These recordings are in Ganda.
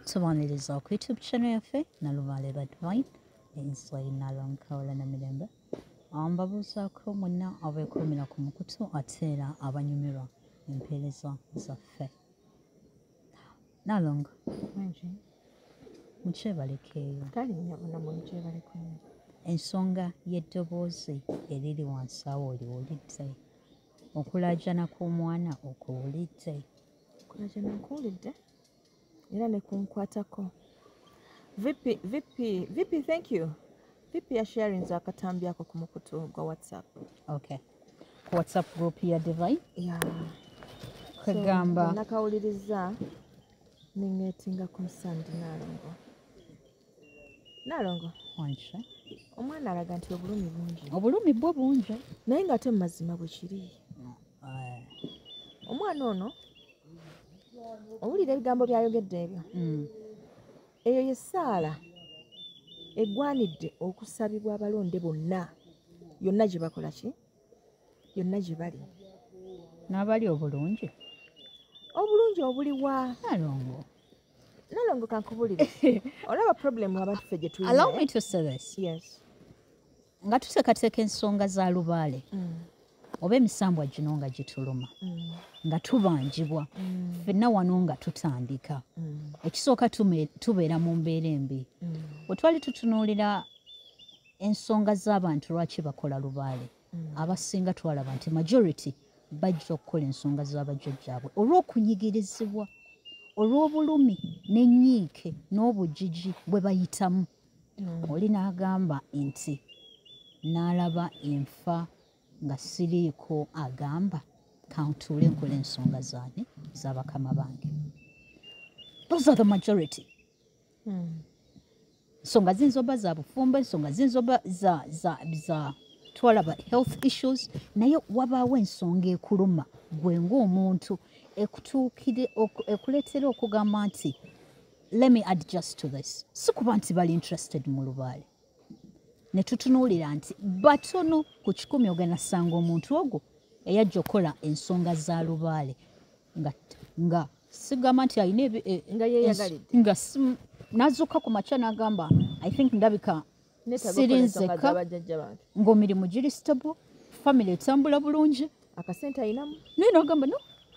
tubaniriza ku YouTube channel yaffe Nalubaale Divine ensonyi nalonkawula na mirembe mbabuuzaako mwenna abeekulumira ku mukutu ate era abanyumirwa empeereza zaffe. Nalongo mukyebalekeeyo ensonga y'eddoboozi eriri wansi awo oliwulidde, okulaajana kw'omwana okuwulidde? Okulajana nkuwulidde era ne kunkwatako. Vipi, thank you. Vipi ya sharing akatambi ako ku mukutu gwa WhatsApp. Okay. Ku WhatsApp group ya Divine? Yeah. Kagamba. So, nakawuliriza ningetinga ku Nsandi Nalongo. Nalongo. Wanche. Omwana alaga nti obulumi bungi. Obulumi bwo bungi. Naye nga ate mu mazima bwe kiri. Omwana ono owulira ebigambo byayogedde ebyo. Eyo ye ssaala egwanidde okusabibwa abalonde bonna, yonna gye bakola ki? Yonna gye bali. N'abali obulungi? Obulungi obuliwa? Nalongo kankubulire. Olaba problem abantu ffe gye tulina. Allow me to say this. Yes. Nga tuteekateeka ensonga za Lubaale oba emisambwa gino nga gituluma nga tubanjibwa ffenna wano nga tutandika ekisooka tubeera mu mbeera embi. Bwe twali tutunuulira ensonga z'abantu lwaki bakola Lubaale, abasinga twalaba nti majority bajja okukola ensonga z'abajjajjaabwe olw'okunyigirizibwa, olw'obulumi n'ennyiike n'obujiji bwe bayitamu. Oli n'agamba nti n'alaba enfa nga siriiko agamba kantuule nkola ensonga zaani z'abakama bange. Those are the majority. Ensonga ziyinza oba za bufumbo, ensonga ziyinza oba za twalaba health issues, naye wabaawo ensonga ekuluma gwe ng'omuntu ekuleetera okugamba nti let me adjust to this. Si kuba nti bali interested mu Lubaale. Ne tutunuulira nti batono ku 100 ogenda sanga omuntu ogwo eyajja okukola ensonga za Lubaale nga sigamba nti alina nga n'azuuka ku makya n'agamba I think ndabika sirinzeka ng'omirimu giri stable, family etambula bulungi, akasente ayinamu, naye n'agamba no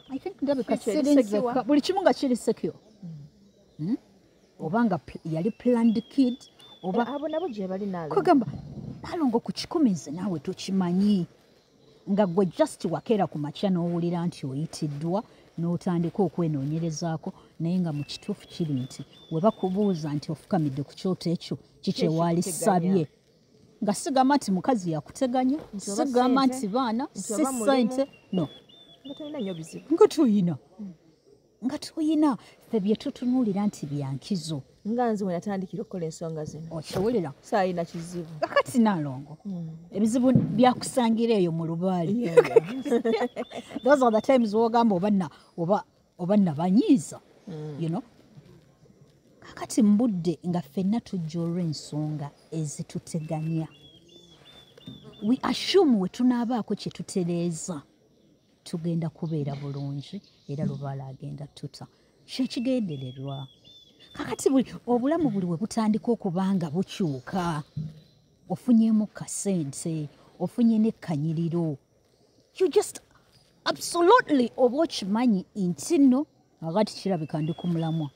I think ndabika sirinzeka, buli kimu nga kiri secure. Oba nga yali planned kid oba abo nabo gye bali Nalongo. Kugamba Nalongo ku 10 naawe tokimanyi nga gwe just wakeera ku makya n'owulira nti oyitiddwa n'otandika okwenoonyerezaako, naye nga mu kituufu kiri nti we bakubuuza nti ofukamidde ku kyoto ekyo kikye waali sabye, nga sigamba nti mukazi yakuteganya, sigamba nti baana si ssente, no nga tuyina ffe bye tutunuulira nti byankizo. Nga nze we natandikira okukola ensonga zino okiwulira saayina kizibu kakati Nalongo ebizibu byakusangira eyo mu Lubaale. Those are the times wogamba oba nabanyiiza, you know. Kakati mbudde nga ffenna tujja olw'ensonga ezituteganya, we assume we tunaabaako kye tutereeza tugenda kubeera bulungi era Lubaale agenda tuta, kyekigendererwa. Kakati obulamu buli we butandika okubanga bukyuka, ofunyemu kasente, ofunye n'ekkanyiriro, you just absolutely oba okimanyi nti nno akati kirabika ndi ku mulamwa.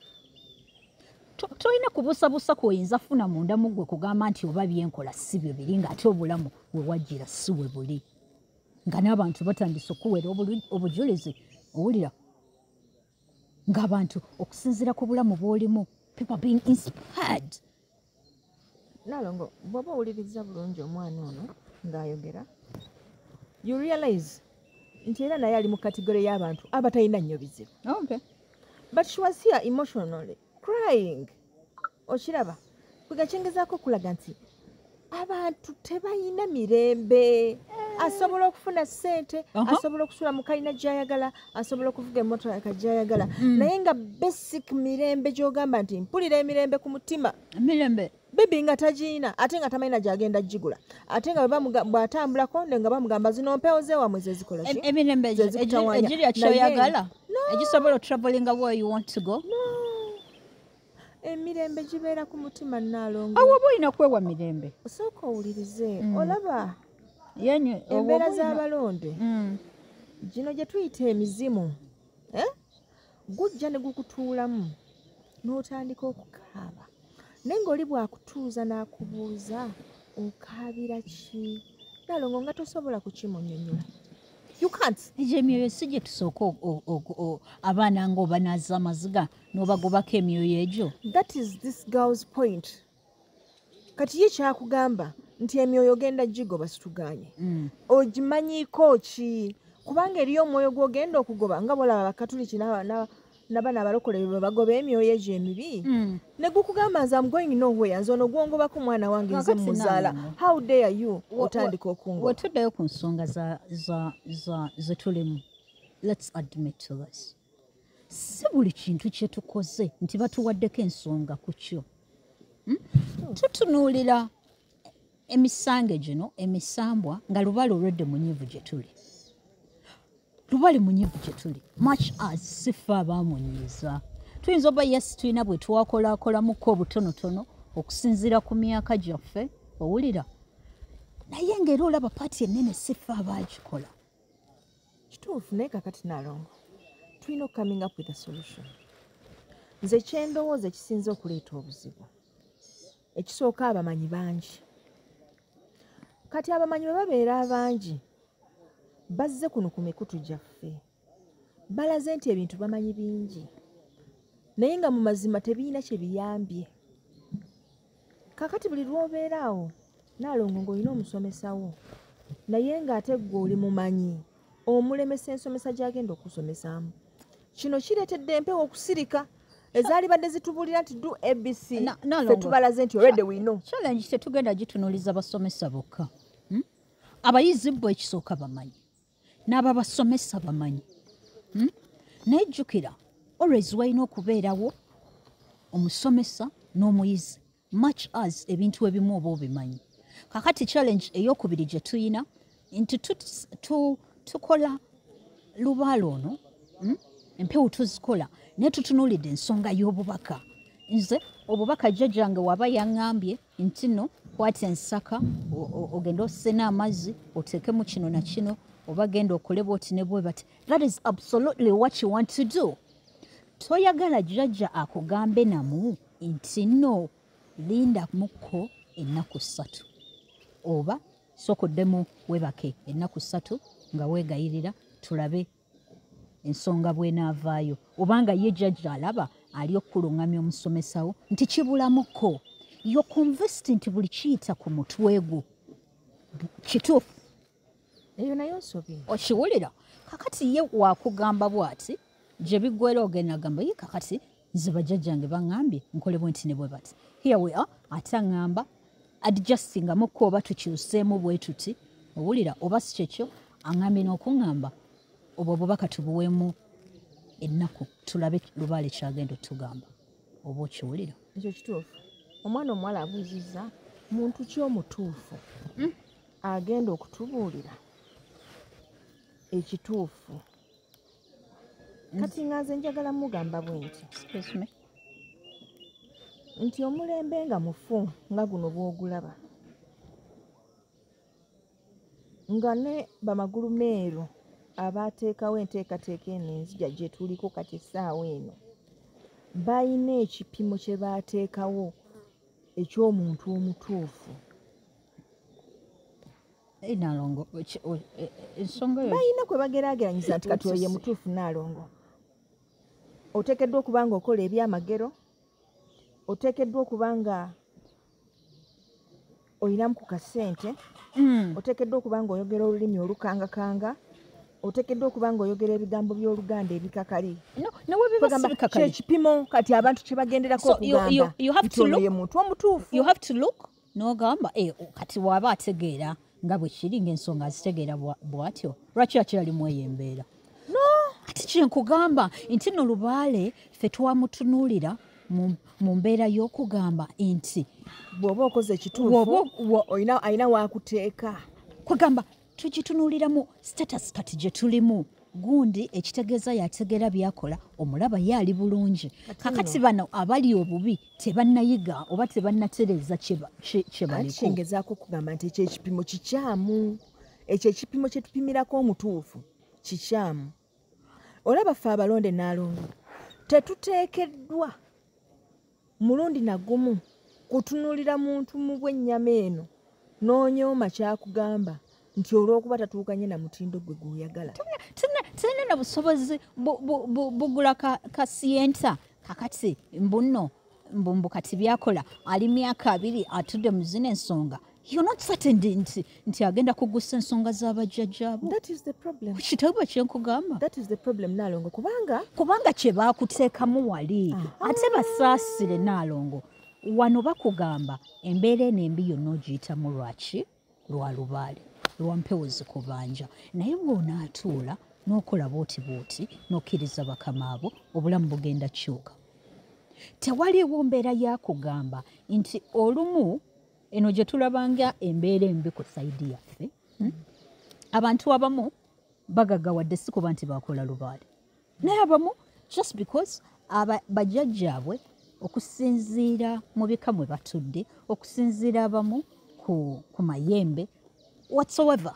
Tolina kubuusabuusa kwoyinza funa munda mu ggwe kugamba nti oba byenkola si byo biri ng'ate obulamu we wajjira si we buli. Nga n'abantu batandise okuweera obujulizi, owulira ng'abantu okusinziira ku bulamu bw'olimu, people being inspired. Nalongo, bw'oba owuliriza bulungi omwana ono ng'ayogera, you realize nti era naye ali mu kategori y'abantu abatalina nnyo bizibu. Okay. But she was here emotionally crying. Okiraba kwegakyingezaako okulaga nti abantu tebalina mirembe. Asobola okufuna ssente, asobola okusula mu kalina gy'ayagala, asobola okuvuga emmotoka gy'ayagala, naye nga basic mirembe gy'ogamba nti mpulira emirembe ku mutima. Mirembe Bibi nga tagiina ate nga tamanyi gy'agenda gigula, ate nga bw'atambulako nga bamugamba zino mpewo z'ewamwe ze zikola ki? Emirembe egirya kyoyagala egisobola otravelinga where you want to go. emirembe gibeera ku mutima Naalongo. awo oba olina kwewa mirembe Osooka owulirize olaba yenye embeera z'abalonde gino gye tuyita emizimu gujja ne gukutuulamu n'otandika okukaaba naye ng'oli bwakutuuza n'akubuuza okaabira ki Naalongo nga tosobola kukimunnyonnyola. You can't. egyo emyoyo si gye tusooka abaana ng'oba naza amaziga n'obagobako emyoyo egyo. That is this girl's point. Kati ye kyakugamba nti emyoyo genda gigoba situganye. Ogimanyiiko ki? Kubanga eriyo omwoyo gw'ogenda okugoba nga bwolaba Abakatuliki n'abaana abalokole bwe bagoba emyoyo egyo emibi. Ne gukugamba nze I'm going nowhere nze ono gwongobako mwana wange nze muzaala. How dare you otandika okungoba. Wetuddayo ku nsonga ze tulimu. Let's admit to this. Si buli kintu kye tukoze nti batuwaddeko ensonga ku kyo. Tutunuulira emisange gino emisambwa nga lubale olwedde munyivu gye tuli. Lubale munyivu gye tuli. Much as sife abaamunyiiza. Tuyinza oba yes tulina bwe twakolakolamuko obutonotono okusinziira ku myaka gyaffe owulira. Naye ng'era olaba paati ennene sife abaagikola. Kituufu naye kakati Naalongo tulina coming up with a solution. Nze kyendowooza ekisinza okuleeta obuzibu. Ekisooka abamanyi bangi. Kati abamanyi bwe babeera abangi bazze kuno ku mikutu gyaffe. Balaze nti ebintu bamanyi bingi. Naye nga mu mazima tebiina kye biyambye. Kakati buli lw'obeeraawo Naalongo ng'olina omusomesawo. Naye ng'ate ggwe oli mumanyi. Omulemesa ensomesa gy'agenda okusomesaamu. Kino kireetedde empewo okusirika. Ezaali badde zitubuulira nti do ABC. Ffe tubalaze nti already we know. Challenge tetugenda gitunuuliza basomesa bokka. Abayizi bo ekisooka bamanyi. N'ababasomesa bamanyi. Naye jjukira always walina okubeerawo omusomesa n'omuyizi much as ebintu ebimu oba obimanyi. Kakati challenge ey'okubiri gye tuyina nti tukola lubaale ono empewo tuzikola naye tutunuulidde ensonga y'obubaka. Nze obubaka jjajjange waba yaŋŋambye nti no kwata ensaka ogenda ossena amazzi oteekemu kino na kino oba genda okole bwoti ne bwe bati. That is absolutely what you want to do. Toyagala jjajja akugambe namu nti no linda mukko ennaku 3 oba sokoddemu webake ennaku 3 nga weegayirira tulabe ensonga bw'enaavaayo obanga ye jjajja alaba ali okkulungamya omusomesawo nti kibulamuko. You're convinced nti buli kiyita ku mutwe gwo kituufu. Eyo nayo nsobi. Okiwulira kakati ye wakugamba bw'ati gye biggwera ogenda gamba ye kakati nze bajjajjange baŋŋambye nkole bwe nti ne bwe bati. Here we are ate aŋŋamba adjustingamukko oba tukyuseemu bwe tuti owulira oba si kyekyo aŋŋambye n'okuŋŋamba obwo obubaka tubuweemu ennaku tulabe lubaale kyagenda otugamba oba okiwulira. Ekyo kituufu. Omwana omuwala abuuzizza muntu ki omutuufu agenda okutubuulira ekituufu. Kati nga nze njagala mugamba bwe nti omulembe nga mufu nga guno bw'ogulaba nga ne bamagulu meeru abaateekawo enteekateeka eno enzija gye tuliko kati essaawa eno bayina ekipimo kye baateekawo eky'omuntu omutuufu. Naalongo ensonga yo bayina kwe bageraageranyiza nti kati oyo ye mutuufu. Naalongo oteekeddwa okuba nga okola ebyamagero, oteekeddwa okuba nga olinamu ku kasente, oteekeddwa okuba nga oyogera olulimi olukangakanga, oteekeddwa okuba nga oyogera ebigambo by'Oluganda ebikakali. Kyekipimo kati abantu kye bagenderako okugamba nti ono ye muntu omutuufu. You have to look n'ogamba kati waaba ategeera nga bwe kiri ng'ensonga azitegeera bw'atyo lwaki akyalimu eyo embeera. Kati kyenkugamba nti no lubaale ffe twamutunuulira mu mbeera y'okugamba nti bw'oba okoze ekituufu alina waakuteeka. Kwegamba tugitunuulira mu status kati gye tulimu gundi ekitegeeza yategeera byakola omulaba ye ali bulungi. Kakati bano abali obubi tebannayiga oba tebannatereeza kye baliko. Kyengezaako kugamba nti ekyo ekipimo kikyamu. Ekyo ekipimo kye tupimirako omutuufu kikyamu. Olaba ffe abalonde Nnaalongo tetuteekeddwa mulundi nagumu kutunuulira muntu mu bw'ennyama eno n'onyooma kyakugamba nti olw'okuba tatuukanye na mutindo gwe gw'oyagala. Tulina na busobozi bugula kasiyenta kakati mbu kati byakola ali myaka 2 atudde mu zino ensonga. You're not certain nti agenda kugusa ensonga z'abajjajjaabo. That is the problem. Kitaba kyenkugamba. That is the problem Nnaalongo kubanga kye baakuteekamu wali ate basaasire Nnaalongo wano bakugamba embeera eno embi yonna ogiyitamu lwaki lwa lubaale lwa mpewo zikubanja naye bw'onaatuula n'okola booti n'okkiriza bakama abo obulamu bugenda kyuka. Tewaliwo mbeera yakugamba nti olumu eno gye tulabanga embeera embi ku sayidi yaffe abantu abamu bagaggawadde si kuba nti bakola lubaale naye abamu just because bajjajjaabwe okusinziira mu bika mwe batudde okusinziira abamu ku mayembe whatsoever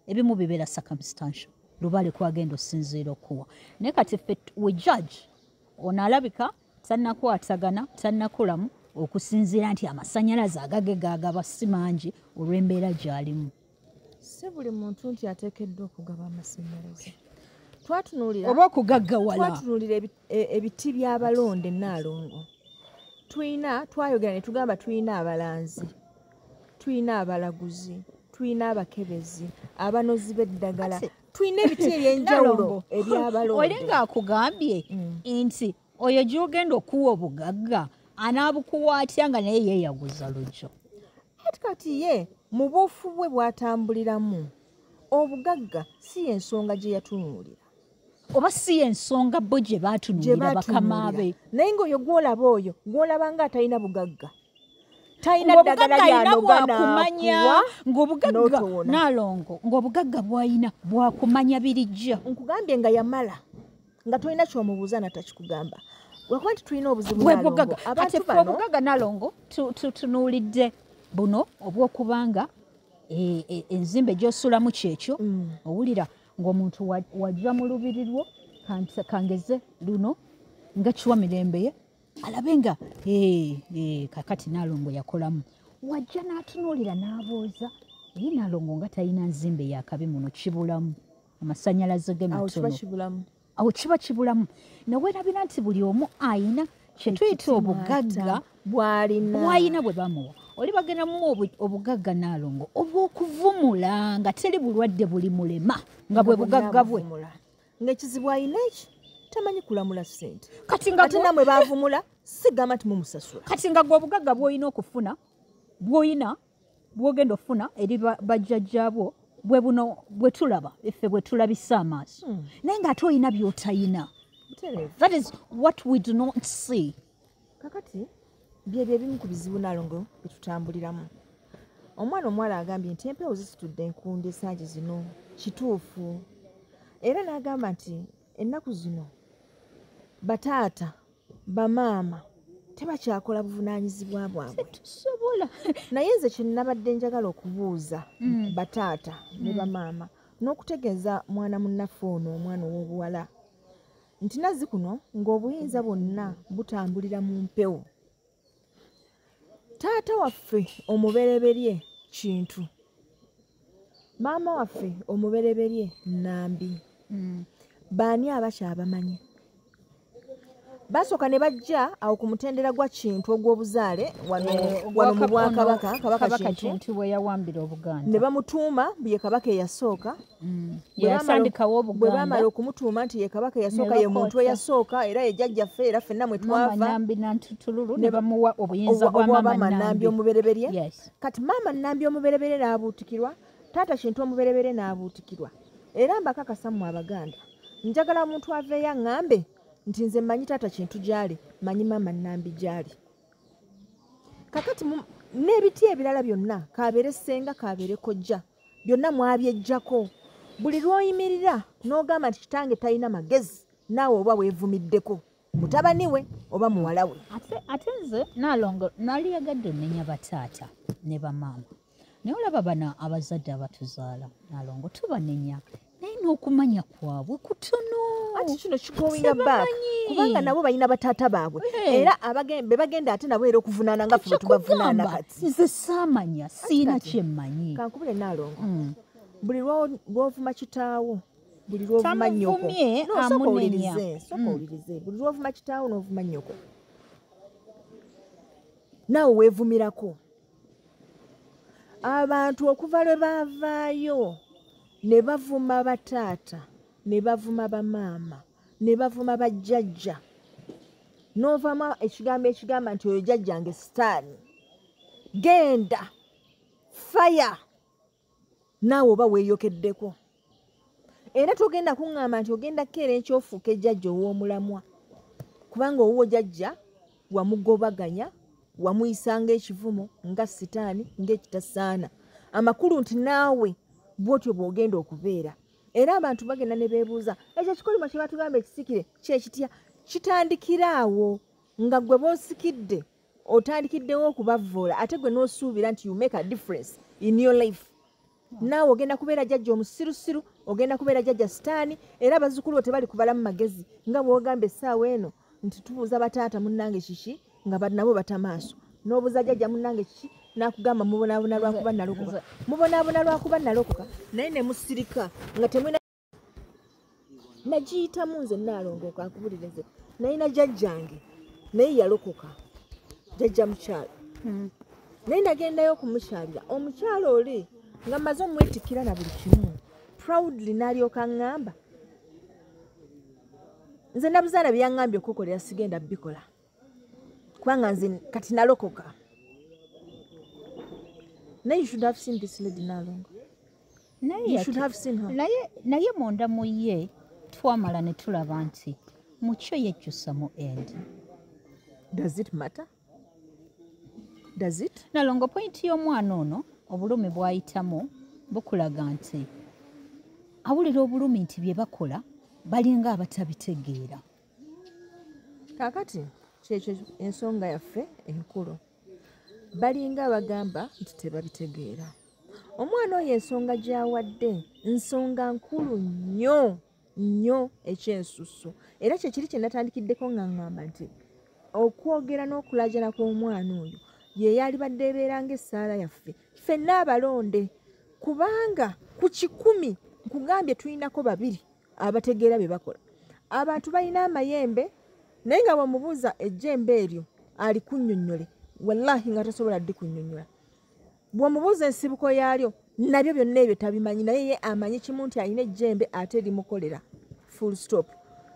ebimu bibeera circumstantial lubaale kwagenda osinziira okuwa naye kati ffe we judge ono alabika tannakwatagana tannakulamu okusinziira nti amasannyalaze agagaba si mangi olw'embeera gy'alimu. Si buli muntu nti ateekeddwa okugaba amasannyalaze. Twatunuulira oba okugaggawala. Twatunuulira ebiti by'abalonde Nnaalongo. Twayogera ne tugamba tulina abalanzi, tulina abalaguzi, tulina abakebezi, abanozi b'eddagala, tulina ebiti eby'enjawulo eby'abalonde. Oli ng'akugambye nti oyo gy'ogenda okuwa obugagga anaabukuwa atya nga naye yeeyaguza lujjo. Kati ye mu buufu bwe bw'atambuliramu obugagga si y'ensonga gye yatunuulira. Oba si y'ensonga bo gye baatunuulira bakama be. Naye ng'oyo gw'olaba nga talina bugagga. Talina ddagala ly'anoga ng'obugagga Nnaalongo ng'obugagga bw'alina bwakumanya birijja. Nkugambye nga yamala nga tolina ky'omubuuza natakikugamba. Lwakuba nti tulina obuzibu Nnaalongo. Abantu bano obugagga Nnaalongo tunuulidde buno obw'okubanga enzimbe gy'osulamu kyekyo owulira ng'omuntu wajja mu lubiri lwo kangeze luno nga kiwa mirembe ye alabe nga kakati Nnaalongo yakolamu wajja n'atunuulira n'abooza ye Nnaalongo nga talina nzimbe yakabi muno kibulamu amasannyalaze ge matono awo kiba kibulamu naweerabira nti buli omu ayina kye tuyita obugagga bw'alina bwe bamuwa oli bagenda mu obugagga Nnaalongo obw'okuvumula nga teri bulwadde buli mulema nga bwe bugagga bwe ng'ekizibu alina eki tamanyi kulamula ssente kati namwe baavumula sigamba nti mumusasula kati nga gwe obugagga bw'olina okufuna bw'ogenda ofuna eri bajjajjaabwo bwe buno bwe tulaba effe bwe tulabisa amaaso naye ng'ate olina by'otayina. That is what we do not see. Kakati byebyo ebimu ku bizibu Nnaalongo bye tutambuliramu. Omwana omuwala agambye nti empewo zisitudde enkundi essangi zino kituufu era n'agamba nti ennaku zino bataata bamaama tebakyakola buvunaanyizibwa bwabwe. Naye nze kye nnabadde njagala okubuuza bataata ne bamaama n'okutegeeza mwana munnaffe ono omwana ow'obuwala nti nazzi kuno ng'obuyinza bwonna butambulira mu mpewo. Taata waffe omubereberye Kintu, maama waffe omubereberye Nnambi, baani abakyabamanyi? Basooka ne bajja awo ku mutendera gwa Kintu ogw'obuzaale wano mu Bwakabaka, Kabaka Kintu bwe yawambira Obuganda. Ne bamutuuma ye Kabaka eyasooka. Yasandikawo Obuganda. Bwe baamala okumutuuma nti ye Kabaka eyasooka ye muntu eyasooka era ye jjajjaffe era ffenna mwe twava. Nnambi Nantutululu ne bamuwa obuyinza bwa Maama Nnambi omubereberye. Kati Maama Nnambi omubereberye n'abuutikirwa, Taata Kintu omubereberye n'abuutikirwa. Era mbakakasa mmwe Abaganda, njagala omuntu aveeyo aŋŋambe nti nze mmanyi Taata Kintu gy'ali, manyi Maama Nnambi gy'ali. Kakati n'ebiti ebirala byonna, kabeere ssenga kabeere kojja, byonna mwabyeggyako. buli lw'oyimirira n'ogamba nti kitange talina magezi naawe oba weevumiddeko mutabani we oba muwala we. ate nze Nalongo naliyagadde onnenya bataata ne bamaama naye olaba bano abazadde abatuzaala Nalongo tubanenya naye n'okumanya kwabwe kutono. Ati kino kigowinga back kubanga nabo balina bataata baabwe era be bagenda ate nabo era okuvunaana nga ffe bwe tubavunaana kati. Nze saamanya siina kyemmanyi. Kankubule Nalongo buli lw'ovuma kitaawo buli lw'ovuma nnyoko soka owulirize buli lw'ovuma kitaawo n'ovuma nnyoko naawe weevumirako. Abantu okuva lwe baavaayo ne bavuma bataata ne bavuma bamaama ne bavuma bajjajja n'ovaamu ekigambo ekigamba nti oyo jjajjange sitaani genda faya naawe oba weeyokeddeko era togenda kuŋŋamba nti ogenda kukeera ekyofuuka ejjajja ow'omulamwa kubanga owuwo jjajja wamugobaganya wamuyisanga ekivumo nga sitaani ng'ekitasaana amakulu nti naawe bw'otyo bw'ogenda okubeera. Era abantu bagenda ne beebuuza ekyo kikolimo kye batugamba ekisikire kyekitya kitandikira awo nga gwe b'osikidde otandikiddewo okubavvoola ate gwe n'osuubira nti you make a difference in your life. Naawe ogenda kubeera jjajja omusirusiru ogenda kubeera jjajja sitaani era abazzukulu bo tebali kubalamu magezi nga bw'ogamba essaawa eno nti tubuuza bataata munnange kiki nga nabo batamaaso n'obuuza jjajja munnange kiki n'akugamba mubonaabona lwakuba nalokoka mubonaabona lwakuba nalokoka naye ne musirika nga temwina nagiyitamu nze Nalongo kankubulirize nayina jjajjange naye yalokoka jjajja mukyalo naye nagendayo okumukyalira omukyalo oli nga mmaze omwetikira na buli kimu proudly n'alyoka ŋŋamba nze nabuzaala byaŋŋambye okukolera sigenda bikola kubanga nze kati nalokoka. Naye you should have seen this lady Nalongo. You should have seen her. Naye munda mu ye twamala ne tulaba nti mukyo yejjusa mu end. Does it matter? Does it? Nalongo point y'omwana ono obulumi bw'ayitamu bukulaga nti awulira obulumi nti bye bakola balinga abatabitegeera. Kaakati kyekyo ensonga yaffe enkulu. Balinga abagamba nti tebabitegeera. Omwana oyo ensonga gy'awadde nsonga nkulu nnyo ekyensusso era kyekiri kye natandikiddeko nga ŋŋamba nti okwogera n'okulaajana kw'omwana oyo ye yalibadde ebeera ng'essaala yaffe ffenna abalonde kubanga ku 100 nkugambye tulinako 2 abategeera bye bakola. Abantu balina amayembe naye nga bw'omubuuza ejjembe eryo alikunnyonnyole wallahi nga tasobola ddi kunnyonnyola. Bw'omubuuza ensibuko yaalyo nabyo byonna ebyo tabimanyi naye ye amanyi kimu nti alina ejjembe ate erimukolera full stop.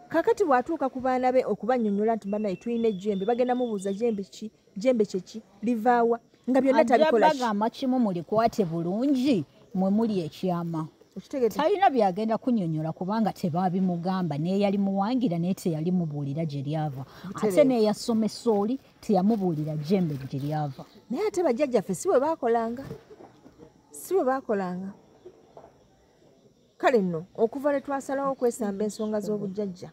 Kakati bw'atuuka ku baana be okubannyonnyola nti banaye tulina ejjembe bagenda mubuuza jjembe kyeki livaawa nga byonna tabikola. Bagamba kimu mulikwate bulungi mwe muli ekyama. Talina byagenda kunnyonnyola kubanga tebaabimugamba naye yali muwangira naye teyali mubuulira gye lyava ate n'eyasomesa oli teyamubuulira jjembe gye lyava. Naye ate bajjajjaffe si bwe baakolanga. Kale nno okuva lwe twasalawo okwesamba ensonga z'obujjajja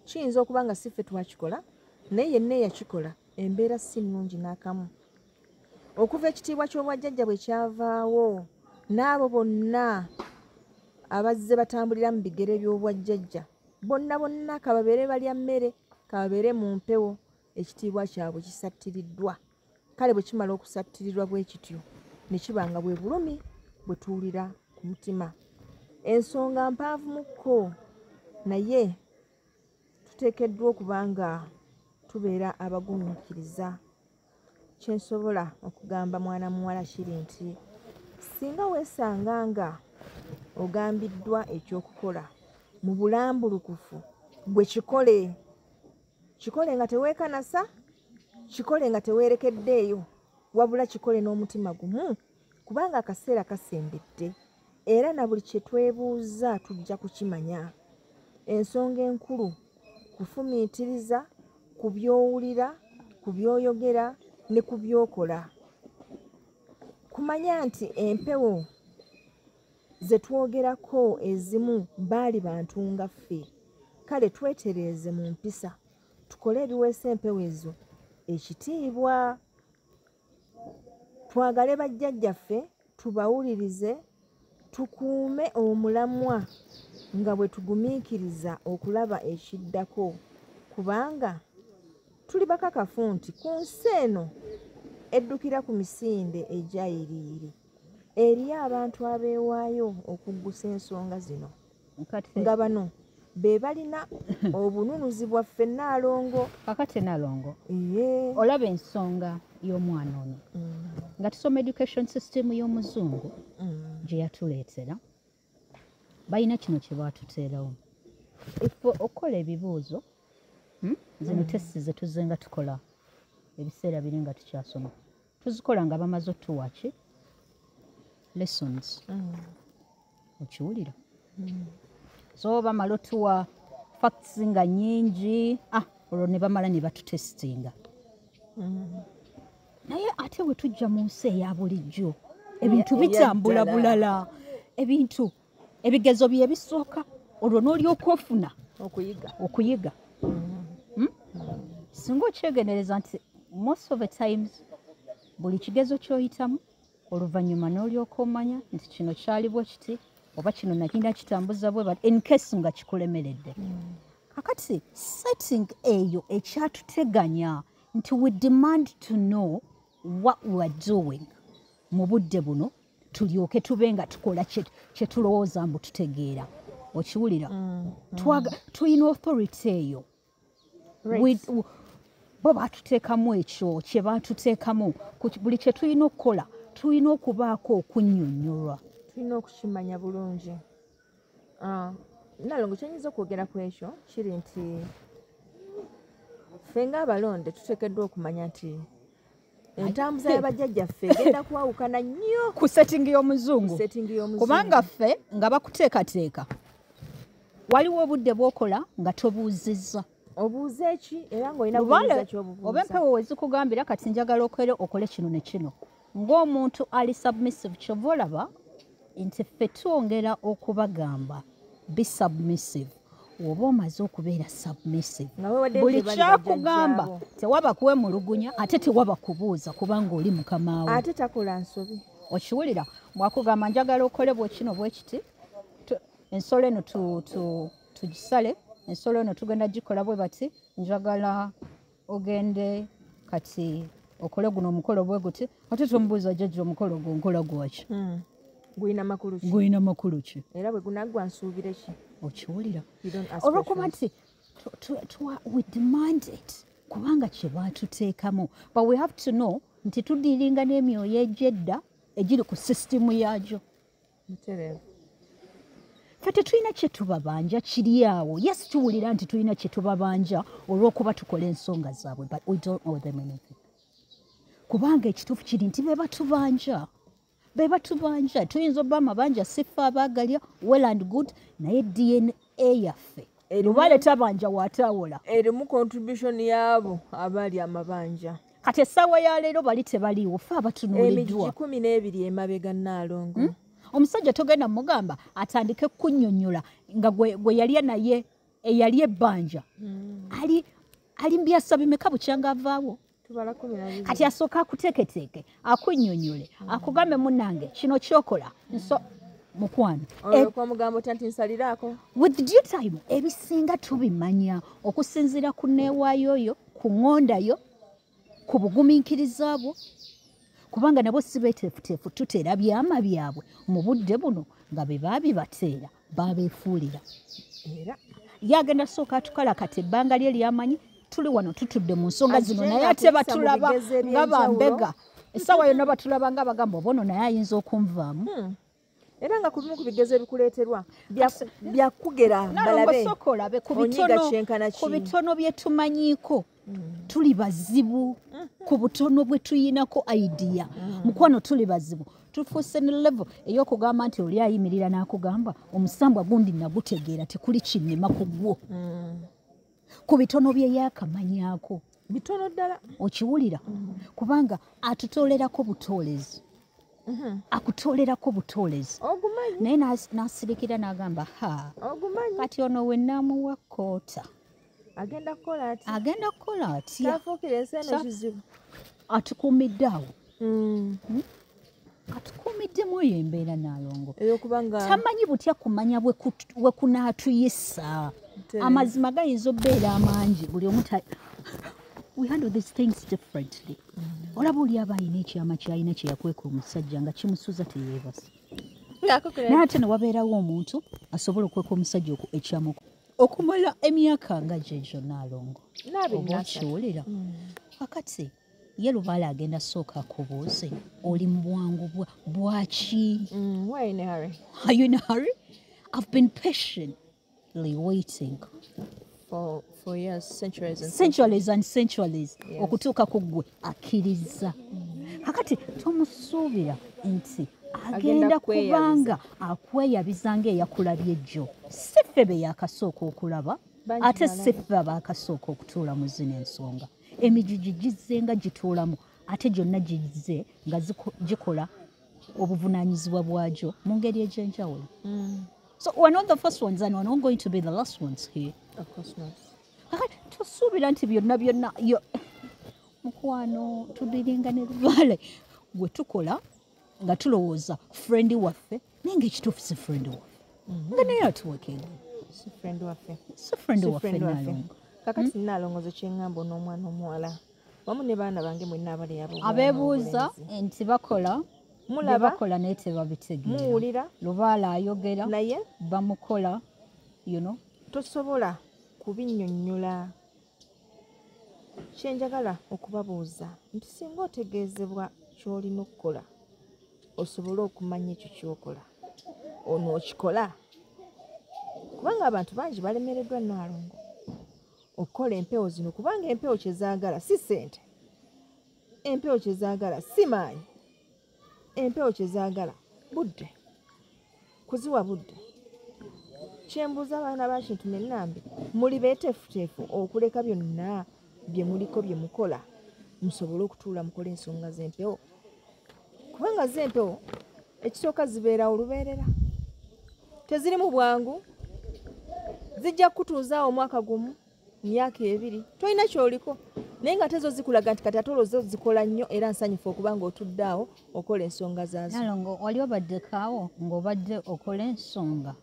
kiyinza okuba nga si ffe twakikola naye yenna eyakikola embeera si nnungi n'akamu. Okuva ekitiibwa ky'obwajjajja bwe kyavaawo n'abo bonna abazze batambulira mu bigere by'obwajjajja bonna kababeere balya mmere kababeere mu mpewo ekitiibwa kyabwe kisattiriddwa. Kale bwe kimala okusattirirwa bwe kityo ne kibanga bwe bulumi bwe tuwulira ku mutima. Ensonga mpanvumukko naye tuteekeddwa okuba nga tubeera abagumiikiriza. Kyensobola okugamba mwana muwala kiri nti singa weesanga nga ogambiddwa ekyokukola mu bulambulukufu bwe kikole nga teweekanasa kikole nga teweerekeddeeyo wabula kikole n'omutima gumu kubanga akaseera kasembedde era na buli kye twebuuza tujja kukimanya. Ensonga enkulu kufumiitiriza ku by'owulira ku by'oyogera ne ku by'okola. Kumanya nti empewo ze twogerako ezimu baali bantu nga ffe kale twetereeze mu mpisa tukole ebiweesa empewo ezo ekitiibwa twagale bajjajjaffe tubawulirize tukuume omulamwa nga bwe tugumiikiriza okulaba ekiddako kubanga tuli bakakafu nti ku nsi eno eddukira ku misinde egyayiriiri eriyo abantu abeewaayo okuggusa ensonga zino nga bano be balina obununuzi bwaffe Naalongo. Kakati Naalongo olaba ensonga y'omwana ono nga tusoma education system y'omuzungu gye yatuleetera balina kino kye baatuteerawo ife okukola ebibuuzo zino testi ze tuzenga tukola ebiseera biri nga tukyasoma tuzikola nga bamaze otuwa ki lessons okiwulira so bamala otuwa facts nga nyingi olwo ne bamala ne batutestinga naye ate bwe tujja mu nsi eya bulijjo ebintu bitambula bulala ebintu ebigezo bye bisooka olwo n'olyoka ofuna okuyiga singa okyegendereza nti most of the times buli kigezo ky'oyitamu oluvannyuma n'olyoka omanya nti kino kyali bwe kiti oba kino nakina kitambuza bwe in case nga kikulemeredde kakati setting eyo ekyatuteganya nti we demand to know what we are doing mu budde buno tulyoke tube nga tukola kye tulowooza mbu tutegeera okiwulira tulina authority eyo bo baatuteekamu ekyo kye baatuteekamu buli kye tulina okukola tulina okubaako okunnyonnyolwa tulina okukimanya bulungi Naalongo kyenyinza okwogera ku ekyo kiri nti ffe ng'abalonde tuteekeddwa okumanya nti entambuza y'abajjajjaffe egenda kwawukana nnyo ku settingi y'omuzungu kubanga ffe nga bakuteekateeka waliwo obudde bw'okola nga tobuuzizza obuuza eki era ng'olina buuza ky'obubuuza oba empewo wezikugambira kati njagala okole kino ne kino ng'omuntu ali submissive kyova olaba nti ffe twongera okubagamba be submissive oba omaze okubeera submissive buli kyakugamba tewaba kwemulugunya ate tewaba kubuuza kubanga oli mukamaawo ate takola nsobi okiwulira mwakugamba njagala okole bwekino bwe kiti ensolo eno tugisale ensolo eno tugenda gikola bwe bati njagala ogende kati okole guno omukolo bwe guti ate tomubuuza jjajja omukolo gwo nkola gwaki gulina makulu ki era bwe gunaggwa nsuubire ki okiwulira olwokuba nti we demand it kubanga kye baatuteekamu but we have to know nti tudiiringa n'emyoyo egy'edda egiri ku sisitimu yaagyo ffe tetulina kye tubabanja kiri awo yes tuwulira nti tulina kye tubabanja olw'okuba tukola ensonga zaabwe but we don't owe them anything kubanga ekituufu kiri nti be batubanja tuyinza obba amabanja siffe abaagalya well and good naye DNA yaffe lubale tabanja waatawola erimu contribution yaabo abaali amabanja kati essaawa ya leero bali tebaliiwo ffe abatunuuliddwa emigi 12 emabega Naalongo omusajja togenda mugamba atandike kunnyonnyola nga gwe yalya naye eyali ebbanja ali mbyasa bimeka bukyanga avaawo kati asooka akuteeketeeke akunnyonnyole akugambe munnange kino kyokola mukwano mugambo tanti nsaliraako with due time ebisinga tubimanya okusinziira ku neewaayo yo ku ŋŋondayo ku bugumiikiriza bwo kubanga nabo si beeteefuteefu tuteera byama byabwe mu budde buno nga be baabibateera baabeefuulira era yagenda sooka atukalakata ebbanga lye lyamanyi tuli wano tutudde mu nsonga zino naye ate batulaba nga bambega essaawa yonna batulaba nga bagamba oba ono naye ayinza okunvaamu era nga ku bimu ku bigezo ebikuleeterwa byakugera balabe ku bitono bye tumanyiiko tuli bazibu ku butono bwe tuyinako idea mukwano tuli bazibu tufuuse ne level ey'okugamba nti oli ayimirira n'akugamba omusambwa gundi nagutegeera tekuli kinnema ku gwo ku bitono bye yakamanyaako bitono ddala okiwulira kubanga atutoolerako butoolezi akutolerako butoolezi Ogumanyi. naye n'asirikira n'agamba Ogumanyi. kati ono we naamuwa koota Agenda kukola ati. agenda kukola atya Tafuukira enseeno kizibu. atukuumidde awo atukuumiddemu eyo embeera Nalongo Ey'okubanga tamanyi butya kumanya bwe kunaatuyisa amazima gayinza obbeera amangi buli omu we handle these things differently olaba oli aba ayina ekyama kyalina kye yakweka omusajja nga kimusuza teyeebasa naye ate ne wabeerawo omuntu asobola okweka omusajja ekyama okumala emyaka nga gyegyo Nalongo oba okiwulira kakati ye Lubaale agenda sooka akubuuze oli mu bwangu bwaki Why in a hurry? Are you in a hurry? I've been patiently waiting For years, centuries and centuries okutuuka ku ggwe akkiriza kakati tomusuubira nti agenda kubanga akweyabiza ng'eyakulabye jjo si ffe be yakasooka okulaba ate si ffe abaakasooka okutuula mu zino ensonga emijiji gizze nga gituulamu ate gyonna gizze nga gikola obuvunaanyizibwa bwagyo mu ngeri egy'enjawulo so we're not the first ones and we're not going to be the last ones here. Of course not. Tosuubira nti byonna mukwano tudiringa ne Lubaale gwe tukola nga tulowooza friend waffe naye ng'ekituufu si friend waffe nga naye atuwekenga Si friend waffe. si friend waffe Nalongo Kakati Nalongo kyeŋŋamba n'omwana omuwala wamu ne baana bange mwenna abali abeebuuza nti bakola mulaba bakola naye tebabitegeera muwulira Lubaale ayogera naye bamukola tosobola kubinnyonnyola kyenjagala okubabuuza nti singa otegeezebwa ky'olina okukola osobole okumanya ekyo ky'okola ono okikola kubanga abantu bangi balemereddwa Nalongo okukola empewo zino kubanga empewo kyezaagala si ssente empewo kyezaagala si maanyi empewo kyezaagala budde kuziwa budde kyembuuza abaana ba Kintu ne Nambi muli beeteefuteefu okuleka byonna bye muliko bye mukola musobole okutuula mukola ensonga z'empewo kubanga z'empewo ekisooka zibeera olubeerera tezirimu bwangu zijja kutuuzaawo omwaka gumu myaka ebiri tolina kyoliko naye nga tezo zikulaga nti kati ate olwo zikola nnyo era nsanyufu okubanga otudde awo okola ensonga zaazo Nalongo wali obaddekaawo ng'obadde okola ensonga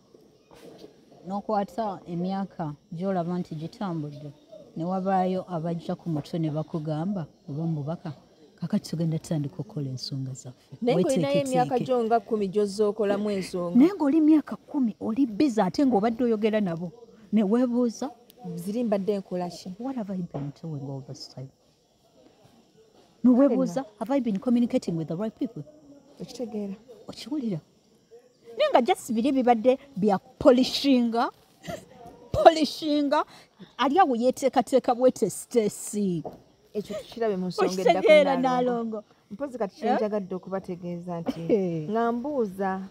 n'okwata emyaka gy'olaba nti gitambudde ne wabaayo abajja ku mutwe ne bakugamba oba mubaka kakati tugenda tutandika okukola ensonga zaffe naye ng'olinayo emyaka gyo nga 10 gy'ozza okolamu ensonga naye ng'oli myaka 10 oli biza ate ng'obadde oyogera nabo ne weebuuza ziri mbadde nkola ki what have I been doing all this time ne weebuuza have I been communicating with the right people okitegeera okiwulira naye nga just biri bibadde bya polishinga ali awo yeeteekateeka bwete Stacy ekyo tukirabe mu nsonga okitegeera Nalongo mpozi kati kyenjagadde okubategeeza nti nga mbuuza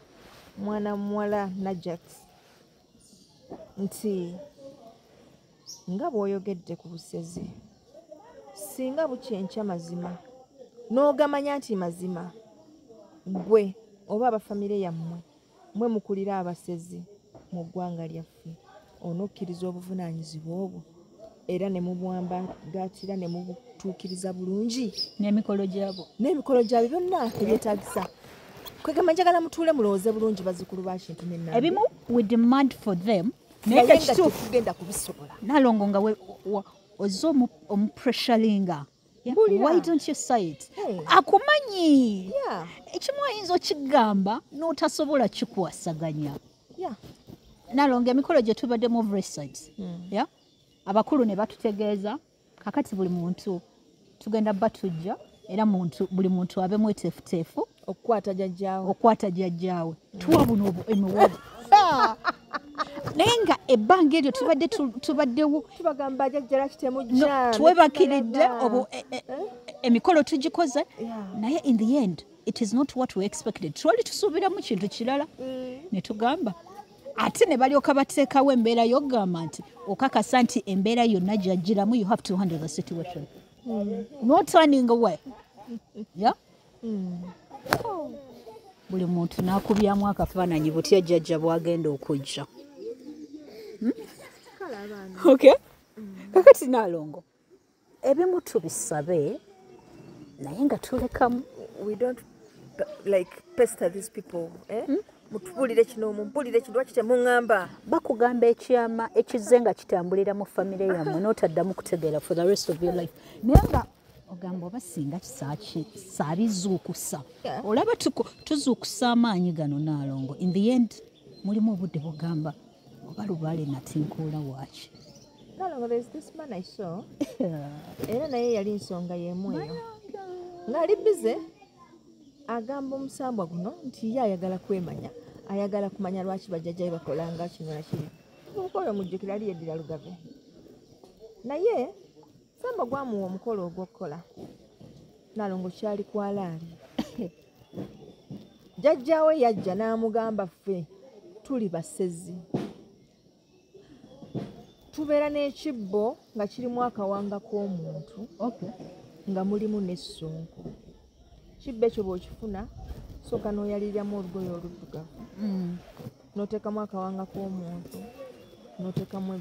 mwana muwala Najat nti nga bw'oyogedde ku busezi singa bukyenkya mazima n'ogamanya nti mazima gwe oba abafamire yammwe mwe mukulira abasezi mu ggwanga lyaffe onokkiriza obuvunaanyizibwa obwo era ne mubwambagatira ne mubutuukiriza bulungi n'emikolo gyabo gyabwe byonna ebyetaagisa kwegamba njagala mutuule mulowooze bulungi bazzukulu ba Kintu ne Nambi ebimu we demand for them naye nga tekugenda kubisobola Nalongo nga ozza omupressuringa why don't you say it akumanyi ekimu ayinza okigamba n'otasobola kikwasaganya Nalongo emikolo gye tubaddemu of sides abakulu ne batutegeeza kakati buli muntu tugenda batujja era buli muntu abe mweteefuteefu okukwata jjajjaawe tuwa buno emiwobo naye nga ebbanga eryo tubaddewo tubagamba jjajjala kitemujja twebakiridde emikolo tugikoze naye in the end it is not what we expected twali tusuubiramu kintu kirala ne tugamba ate ne balyoka bateekawo embeera y'okugamba nti okakasa nti embeera yonna gyajjiramu you have to handle the situation no turning away buli muntu n'akubyamu akafaananyi butya jjajja bwagenda okujja. Okay? Kakati Nalongo, ebimu tubisabe naye nga tulekamu. We don't like pester these people. Mutubulire kino mumpulire kino lwaki temuŋŋamba. Bakugamba ekyama ekizze nga kitambulira mu famire yammwe n'otaddamu kutegeera for the rest of your life. Naye nga ogamba oba singa saabizuukusa. Olaba tuzuukusa amaanyi gano Nalongo. In the end mulimu obudde bugamba oba lubaale natinkuula waaki. Nalongo, there's this man I saw. Era naye yali nsonga y'emu eyo. Ng'ali bize agamba omusambwa guno nti ye ayagala kwemanya. Ayagala kumanya lwaki bajjajjabe bakolanga kino na kiri. Omukolo omujjukira ali yeddira Lugave. Naye samba gwamuwa omukolo ogw'okukola. Nalongo kyali kwalaali. Jjajjaawe yajja n'amugamba ffe tuli basezi. Tubeera n'ekibbo nga kirimu akawanga k'omuntu nga mulimu n'essunku. Kibbo ekyo bw'okifuna sooka n'oyaliriramu olugoye oluddugavu. N'oteekamu akawanga k'omuntu, n'oteekamu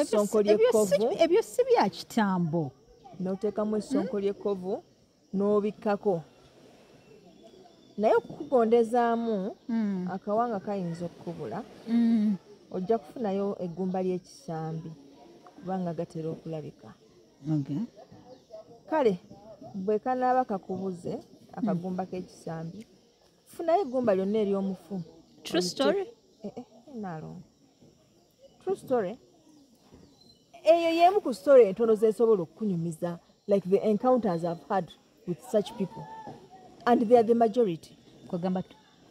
essonko ly'ekkovu. Ebyo si bya kitambo. N'oteekamu essonko ly'ekkovu n'obikkako. Naye okukugondezaamu akawanga kayinza okukubula. Ojja kufunayo eggumba ly'ekisambi kubanga gatera okulabika. Kale bwe kanaaba kakubuze akagumba k'ekisambi funayo eggumba lyonna ery'omufu. True story? Nalongo. True story? Eyo y'emu ku story entono z'esobola okukunyumiza, like the encounters I've had with such people. And they are the majority. Kwagamba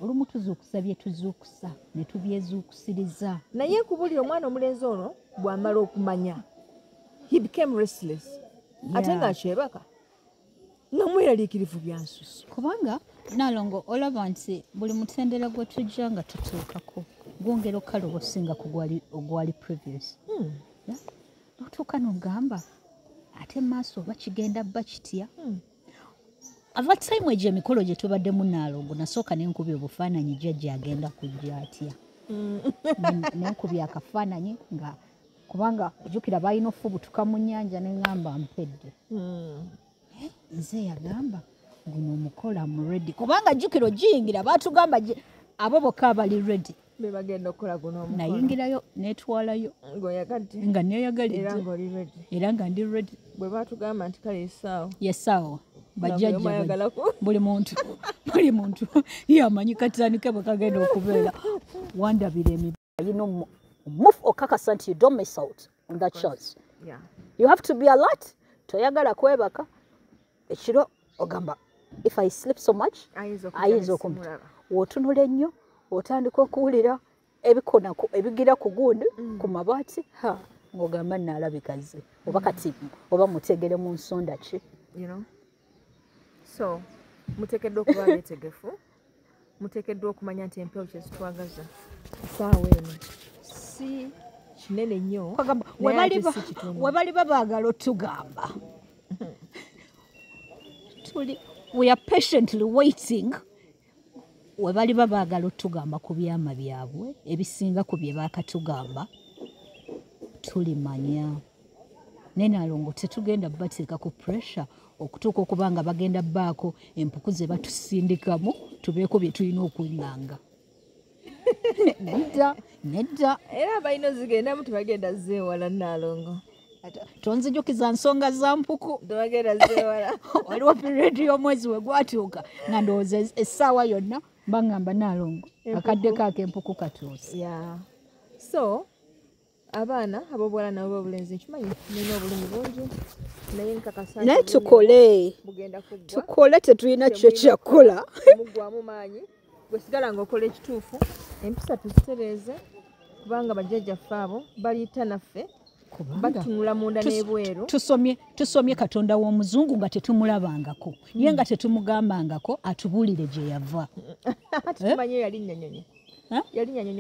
olumu tuzuukusa bye tuzuukusa ne tubyezuukusiriza. Naye nkubulira omwana omulenzi ono bw'amala okumanya he became restless. Ate ng'akyebaka nga mweraliikirivu byansusu. Kubanga Nalongo olaba nti buli mutendera gwe tujja nga tutuukako gwongera okukala obusinga ku ogwali previous. N'otuuka n'ogamba ate maaso oba kigenda bba kitya. Ava time egyo emikolo gye tubaddemu Nalongo nasooka n'enkubya obufaananyi jjajja agenda kujja atya. N'enkubya akafaananyi nga kubanga jjukira balina ofubutuka mu nnyanja n'eŋŋamba mpedde. Nze yagamba guno omukola mu ready kubanga jjukiro giyingira baatugamba abo bokka abali ready. Be bagenda okukola guno omukolo. Nayingirayo n'etwalayo ng'oyagadde nga neeyagalidde era ng'oli ready. Era nga ndi ready. Bwe baatugamba nti kale essaawa. Yesaawa. Bajjajja buli muntu yamanyi katandike bwe kagenda okubeera. Wandabira emiba yino move okakasa nti you don't miss out on that chance. You have to be alert. Toyagala kwebaka ekiro ogamba if I sleep so much ayinza okumpa. Wootunula ennyo otandika okuwulira ebikona ebigira ku gundi ku mabaati ng'ogamba naalabikaze oba kati oba mutegere mu nsonda ki. So muteekeddwa okuba beetegefu, muteekeddwa okumanya nti empewo kye zitwagaza saawa eno si kinene nnyo we bali babaagala otugamba we are patiently waiting. We bali babaagala otugamba ku byama byabwe ebisinga ku bye baakatugamba tulimanya. Naye Nalongo tetugenda bateeka ku pressure okutuuka okuba nga bagenda bbaako empuku ze batusindikamu tubeeko bye tulina okuŋŋanga. Nedda. Era abalina ozigendamu tebagenda zeewala Nalongo. Tonzijukiza nsonga za mpuku. Tebagenda zeewala. Waliwo periodi y'omwezi we gwatuuka nga ndowooza essaawa yonna baŋŋamba Nalongo akadde kaako empuku katuuse. So abaana ab'obuwala nabo b'obulenzi nkimanyi nina obulumi bungi naye nkakasa naye tukole tetulina kyo kyakukola mugwamu maanyi gwe sigala ng'okola ekituufu empisa tuzitereeze kubanga bajjajjaffe abo baliyita naffe batunula munda n'ebweru. Tusomye Katonda w'omuzungu nga tetumulabangako ye nga tetumugambangako atubuulire gye yava. Tumanyi yali nnyanyonyi.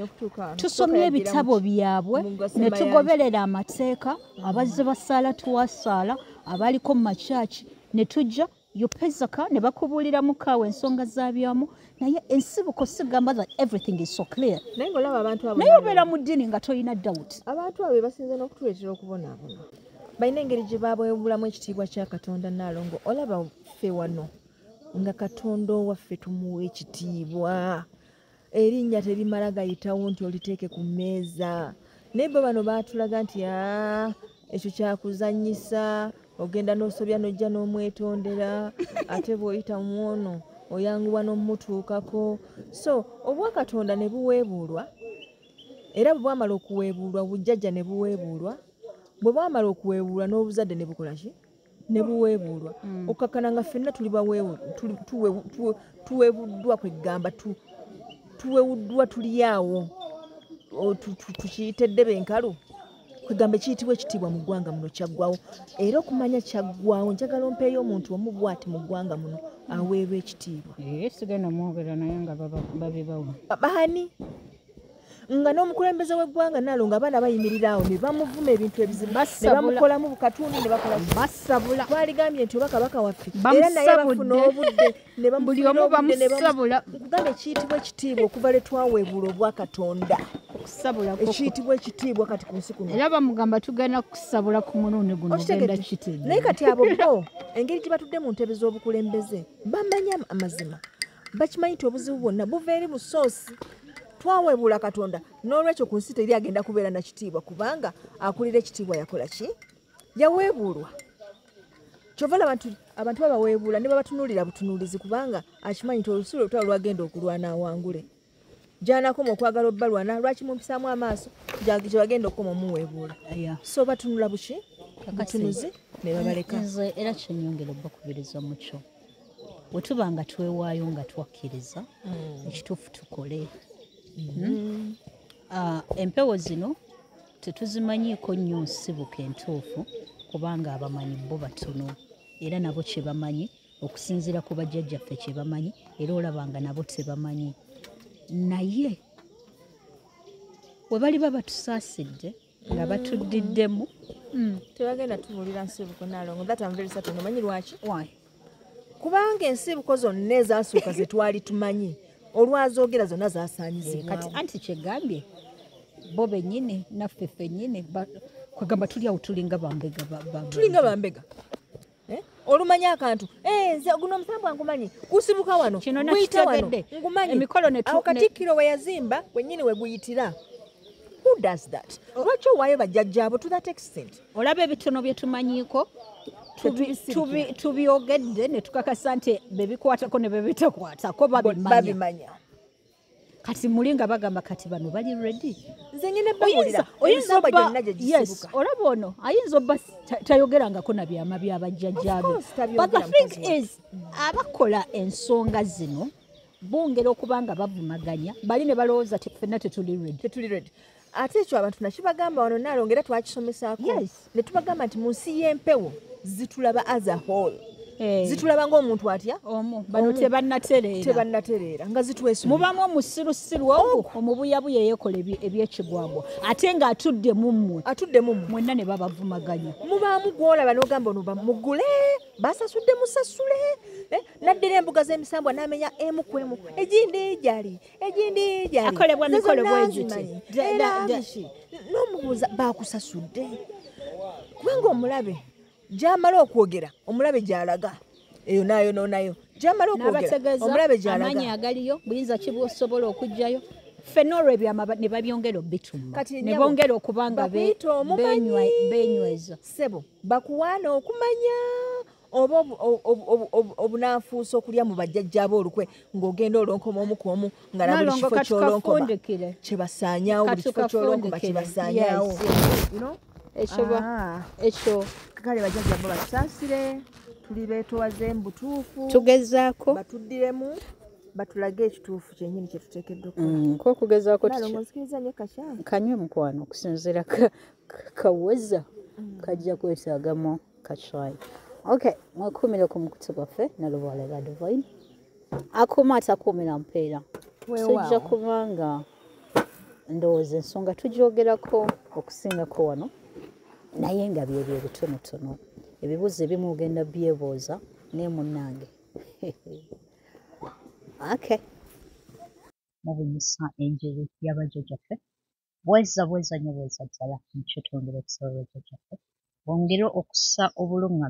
Okutuuka tusomye ebitabo byabwe ne tugoberera amateeka abazze basaala tuwasaala abaliko mu makyaki ne tujja yopezaka ne bakubuulira mukaawe ensonga zaabyamu naye ensibuko sigamba that everything is so clear naye ng'olaba abantu abo naye obeera mu ddiini nga tolina doubt abantu abo basinze n'okutuleetera okubonaabona balina engeri gye baabwebulamu ekitiibwa kya katonda naalongo olaba ffe wano nga katonda owaffe tumuwa ekitiibwa erinnya terimala gayitawo nti oliteeke ku mmeeza naye bo bano baatulaga nti ekyo kyakuzannyisa ogenda n'osobya n'ojja n'omwetondera ate bw'oyita mwono oyanguwa n'omutuukako so obwakatonda ne buweebuulwa era bwe bwamala okuweebuulwa bujjajja ne buweebuulwa bwe bwamala okuweebuulwa n'obuzadde ne bukola ki ne buweebuulwa okkakkana nga ffenna tuweebuddwa kwegamba tuweewuddwa tuli awo tukiyite eddebe enkalu kwegamba ekiyitibwa ekitiibwa mu ggwanga muno kyaggwawo era okumanya kyaggwawo njagala ompeeyo omuntu omu bw'ati mu ggwanga muno aweebwa ekitiibwa sigenda mwogera naye nga babibawa baani nga n'omukulembeze w'eggwanga nalo nga abaana bayimirira awo ne bamuvuma ebintu ebizibu ne bamukolamu bukatuuni ne bakola basabula twaligambye nti oba kabaka waffe era naye bafuna obudde ne buli omu bamusabula kugamba ekiyitibwa ekitiibwa okuva lwe twaweebuula obwakatonda okusabula ekiyitibwa ekitiibwa kati ku nsi kuno era bamugamba tugenda kusabula ku mulundi guno ogenda kitegeera naye kati abo bo engeri gye batudde mu ntebe z'obukulembeze bamanya amazima bakimanyi nti obuzibu bwonna buva eri mu soosi twaweebuula katonda n'olwekyo ku nsi teri agenda kubeera na kitiibwa kubanga akulira ekitiibwa yakola ki yaweebuulwa kyova abantu babaweebuula ne babatunuulira butunuulizi kubanga akimanyi nti olusulo olutalo lwagenda okulwana awangule gy'anakoma okwagala obbalwana lwaki mumpisaamu amaaso gye bagenda okukoma omuweebuula so batunula buki butunuzi ne babaleka nze era kyenyongera obbakubiriza mu kyo bwe tuba nga twewaayo nga twakkiriza ekituufu tukole empewo zino tetuzimanyiiko nnyo nsibuko entuufu kubanga abamanyi bo batono era nabo kye bamanyi okusinziira ku bajjajjaffe kye bamanyi era olabanga nabo tebamanyi naye we baliba batusaasidde nga batuddiddemu tebagenda tubuulira nsibuko naalongo that I'm very certain omanyi lwaki kubanga ensibuko zonna ezaasooka ze twali tumanyi olwazoogera zonna zaasaanyizibwa kati anti kyegambye bo bennyini naffe ffennyini kwegamba tuli awo tulinga bambega olumanya akantu nze guno omusambu angumanyi gusibuka wano guyita wano ngumanyi awo katikkiro we yazimba wennyini we guyitira who does that lwaki owaayo bajjajjaabo to that extent olaba ebitono bye tumanyiiko tubyogedde ne tukakasa nti bebikwatako ne bebitakwatako babimanya kati muli nga bagamba kati bano bali ready nze nyine bawulira oyinza gyonna gye gisibuka olaba ono ayinza obba tayogerangako na byama byabajjajjaabe but the thing is abakola ensonga zino bongera okuba nga bavumaganya bali ne balowooza ffenna tetuli ready ate ekyo abantu nakibagamba wano naalongera twakisomesaako ne tubagamba nti mu nsi y'empewo zitulaba as a whole zitulaba ng'omuntu atya bano tebannatereera nga zitwesu mubamu omusirusiru ogwo omubuyabuya yeekola ebyekigwagwa ate ng'atudde mummwe mwenna ne babavumaganya mubaamu gwolaba n'ogamba ono bamugule basasudde musasule naddira embuga z'emisambwa n'amenya emu ku emu egindi jali akolebwa mikolo bwegiti n'omubuuza bakusasudde kubanga omulabe gy'amala okwogera omulabe gy'alaga eyo nayo noonayo gy'amala okwogera omulabe gy'alaga amaanyi agaliyo buyinza kibusobola okugjayo ffenna olw'ebyo ne babyongera obituma ne bongera okuba nga beenyweza ssebo bakuwaana okumanya oba obunanfuusa okulya mu bajjajjaabo olukwe ng'ogenda olonkoma omu ku omu nga na buli kifo ky'olonkoma kyebasaanyaawo buli kifo ky'olonkoma kyebasaanyaawo ekyo kale bajjajjabo batusaasire tuli beetowaze mu butuufu tugezaako batuddiremu batulage ekituufu kyennyini kye tuteekeddwa okugezaako nzikiriza nnyo kashamu kanywe mukwano okusinziira kaweza kajja kwetaagamu kacwayi okay mwekuumire ku mukutu gwaffe nalubaale lwa divine akuuma atakuumira mpeera sijja kubanga ndowooza ensonga tugyogerako okusingako wano naye nga byebyo ebitonotono ebibuuzo ebimu ogenda byebuuza ne munnange okay mubunyisa enjiri y'abajjajjaffe bweza nnyo bweza ddala mu kitundu ekisolo bajjajjaffe bongere okussa obulungamya